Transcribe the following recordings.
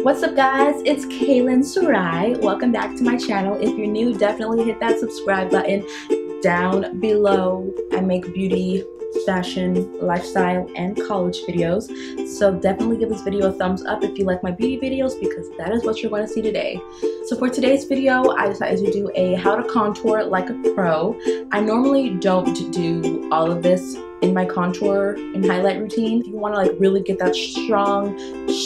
What's up guys, it's Kalyn Sarai. Welcome back to my channel. If you're new, definitely hit that subscribe button down below. I make beauty, fashion, lifestyle, and college videos. So definitely give this video a thumbs up if you like my beauty videos, because that is what you're going to see today. So for today's video, I decided to do a how to contour like a pro. I normally don't do all of this in my contour and highlight routine. If you want to like really get that strong,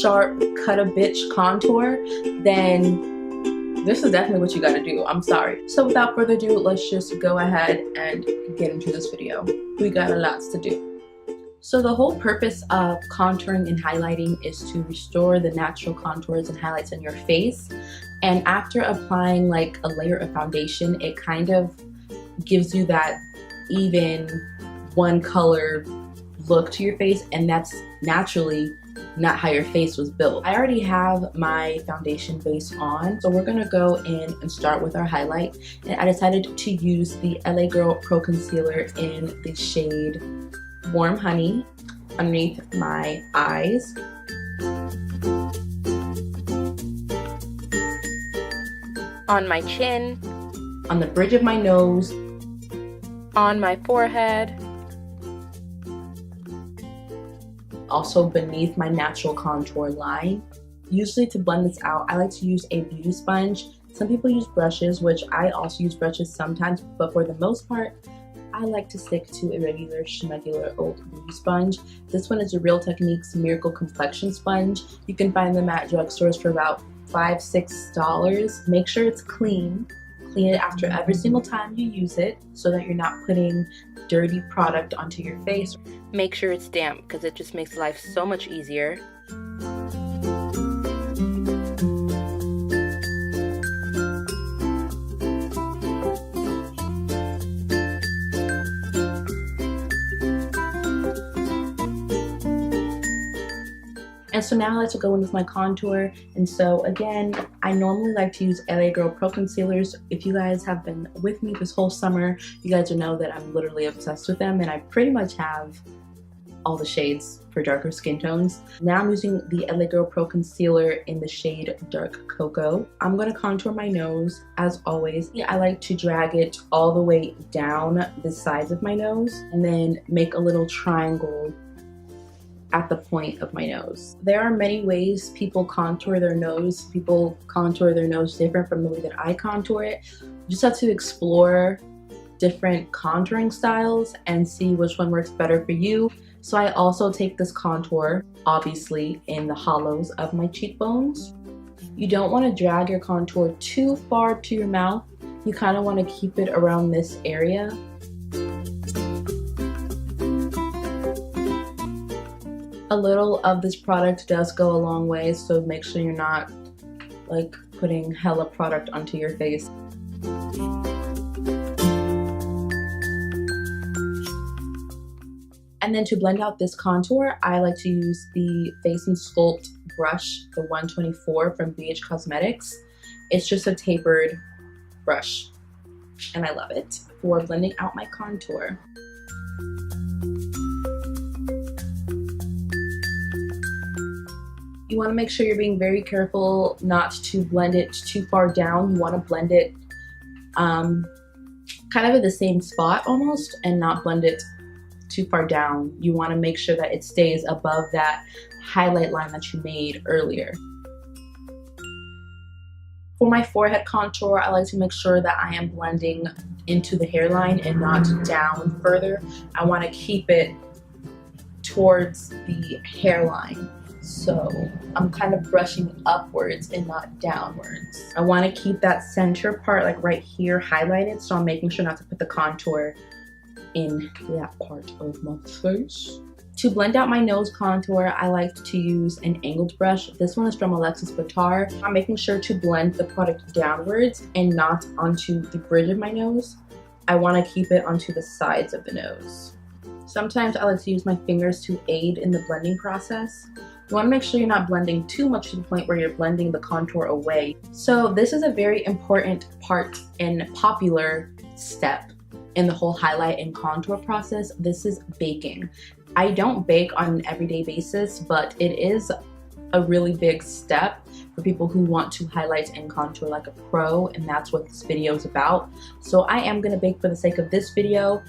sharp, cut a bitch contour, then this is definitely what you got to do. I'm sorry. So without further ado, let's just go ahead and get into this video. We got a lot to do. So the whole purpose of contouring and highlighting is to restore the natural contours and highlights in your face. And after applying like a layer of foundation, it kind of gives you that even one color look to your face, and that's naturally not how your face was built. I already have my foundation base on, so we're gonna go in and start with our highlight. And I decided to use the LA Girl Pro Concealer in the shade Warm Honey underneath my eyes. On my chin. On the bridge of my nose. On my forehead. Also beneath my natural contour line. Usually to blend this out, I like to use a beauty sponge. Some people use brushes, which I also use brushes sometimes, but for the most part, I like to stick to a regular schmegular old beauty sponge. This one is a Real Techniques Miracle Complexion Sponge. You can find them at drugstores for about $5–6. Make sure it's clean. Clean it after every single time you use it so that you're not putting dirty product onto your face. Make sure it's damp because it just makes life so much easier. And so now I like to go in with my contour. And so again, I normally like to use LA Girl Pro Concealers. If you guys have been with me this whole summer, you guys will know that I'm literally obsessed with them, and I pretty much have all the shades for darker skin tones. Now I'm using the LA Girl Pro Concealer in the shade Dark Cocoa. I'm gonna contour my nose as always. I like to drag it all the way down the sides of my nose and then make a little triangle at the point of my nose. There are many ways people contour their nose. People contour their nose different from the way that I contour it. You just have to explore different contouring styles and see which one works better for you. So I also take this contour, obviously, in the hollows of my cheekbones. You don't want to drag your contour too far to your mouth. You kind of want to keep it around this area. A little of this product does go a long way, so make sure you're not like putting hella product onto your face. And then to blend out this contour, I like to use the Face and Sculpt brush, the 124 from BH Cosmetics. It's just a tapered brush, and I love it for blending out my contour. You want to make sure you're being very careful not to blend it too far down. You want to blend it kind of at the same spot almost, and not blend it too far down. You want to make sure that it stays above that highlight line that you made earlier. For my forehead contour, I like to make sure that I am blending into the hairline and not down further. I want to keep it towards the hairline. So I'm kind of brushing upwards and not downwards. I want to keep that center part like right here highlighted, so I'm making sure not to put the contour in that part of my face. To blend out my nose contour, I like to use an angled brush. This one is from Alexis Boutar. I'm making sure to blend the product downwards and not onto the bridge of my nose. I want to keep it onto the sides of the nose. Sometimes I like to use my fingers to aid in the blending process. You want to make sure you're not blending too much to the point where you're blending the contour away. So this is a very important part and popular step in the whole highlight and contour process. This is baking. I don't bake on an everyday basis, but it is a really big step for people who want to highlight and contour like a pro, and that's what this video is about. So I am gonna bake for the sake of this video.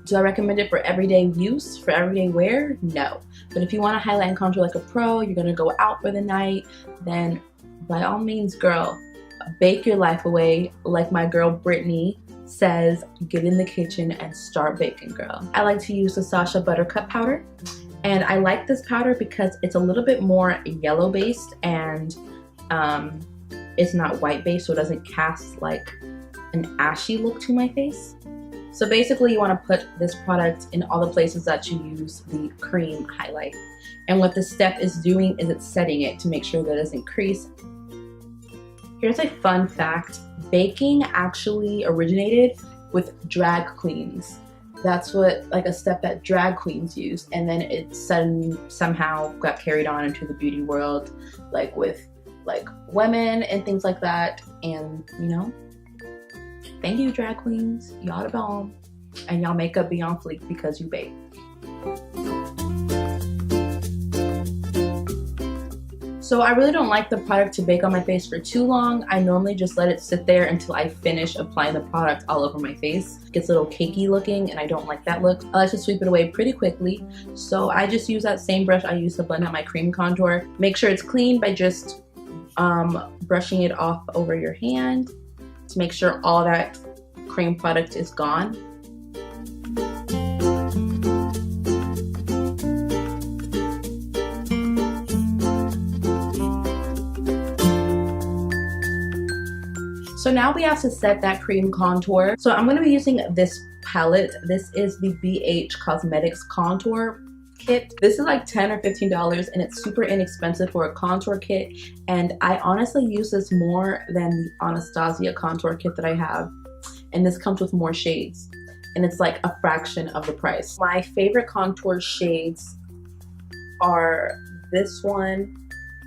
Do I recommend it for everyday use, for everyday wear? No. But if you want to highlight and contour like a pro, you're gonna go out for the night, then by all means, girl, bake your life away. Like my girl Brittany says, get in the kitchen and start baking, girl. I like to use the Sasha Buttercup powder, and I like this powder because it's a little bit more yellow based, and it's not white based, so it doesn't cast like an ashy look to my face. So basically you want to put this product in all the places that you use the cream highlight, and what this step is doing is it's setting it to make sure that it doesn't crease. Here's a fun fact: baking actually originated with drag queens. That's what, like, a step that drag queens used, and then it somehow got carried on into the beauty world, like with like women and things like that. And you know, thank you drag queens, y'all the bomb, and y'all makeup be on fleek because you bake. So I really don't like the product to bake on my face for too long. I normally just let it sit there until I finish applying the product all over my face. It gets a little cakey looking, and I don't like that look. I like to sweep it away pretty quickly. So I just use that same brush I use to blend out my cream contour. Make sure it's clean by just brushing it off over your hand to make sure all that cream product is gone. So now we have to set that cream contour. So I'm going to be using this palette. This is the BH Cosmetics Contour Kit. This is like $10 or $15, and it's super inexpensive for a contour kit. And I honestly use this more than the Anastasia contour kit that I have. And this comes with more shades, and it's like a fraction of the price. My favorite contour shades are this one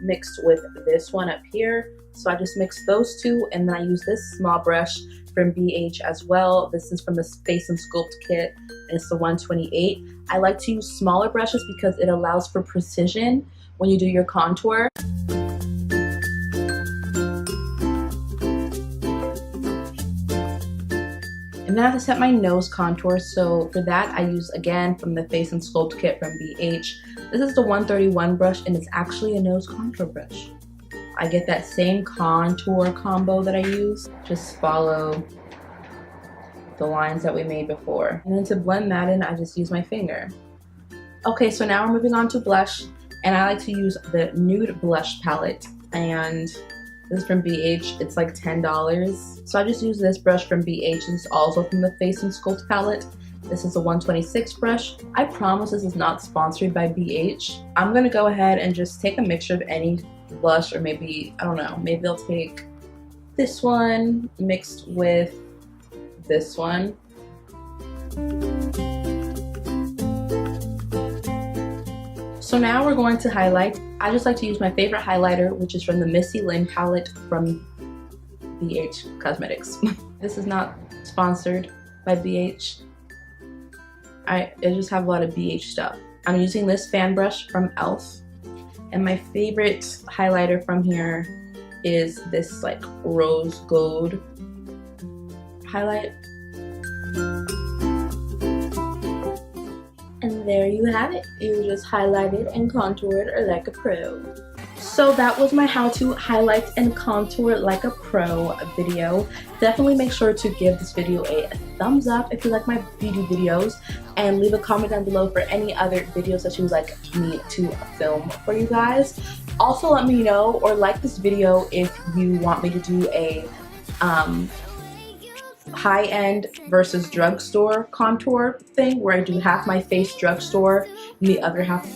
mixed with this one up here. So I just mix those two, and then I use this small brush from BH as well. This is from the Face and Sculpt kit, and it's the 128. I like to use smaller brushes because it allows for precision when you do your contour. And now to set my nose contour. So for that, I use, again, from the Face and Sculpt kit from BH. This is the 131 brush, and it's actually a nose contour brush. I get that same contour combo that I use. Just follow the lines that we made before. And then to blend that in, I just use my finger. Okay, so now we're moving on to blush, and I like to use the Nude Blush palette, and this is from BH. It's like $10. So I just use this brush from BH. This is also from the Face and Sculpt palette. This is a 126 brush. I promise this is not sponsored by BH. I'm gonna go ahead and just take a mixture of any blush, or maybe, I don't know, maybe I'll take this one mixed with this one. So now we're going to highlight. I just like to use my favorite highlighter, which is from the Missy Lynn palette from BH Cosmetics. This is not sponsored by BH. I just have a lot of BH stuff. I'm using this fan brush from e.l.f. And my favorite highlighter from here is this like rose gold highlight. And there you have it. You just highlighted and contoured like a pro. So that was my how to highlight and contour like a pro video. Definitely make sure to give this video a thumbs up if you like my beauty videos, and leave a comment down below for any other videos that you would like me to film for you guys. Also let me know, or like this video if you want me to do a high-end versus drugstore contour thing, where I do half my face drugstore and the other half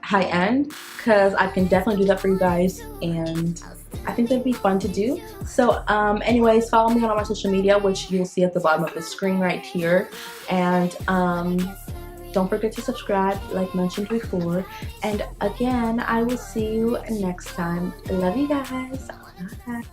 high-end, because I can definitely do that for you guys, and I think that'd be fun to do. So anyways, follow me on all my social media, which you'll see at the bottom of the screen right here, and don't forget to subscribe like mentioned before. And again, I will see you next time. Love you guys. Bye.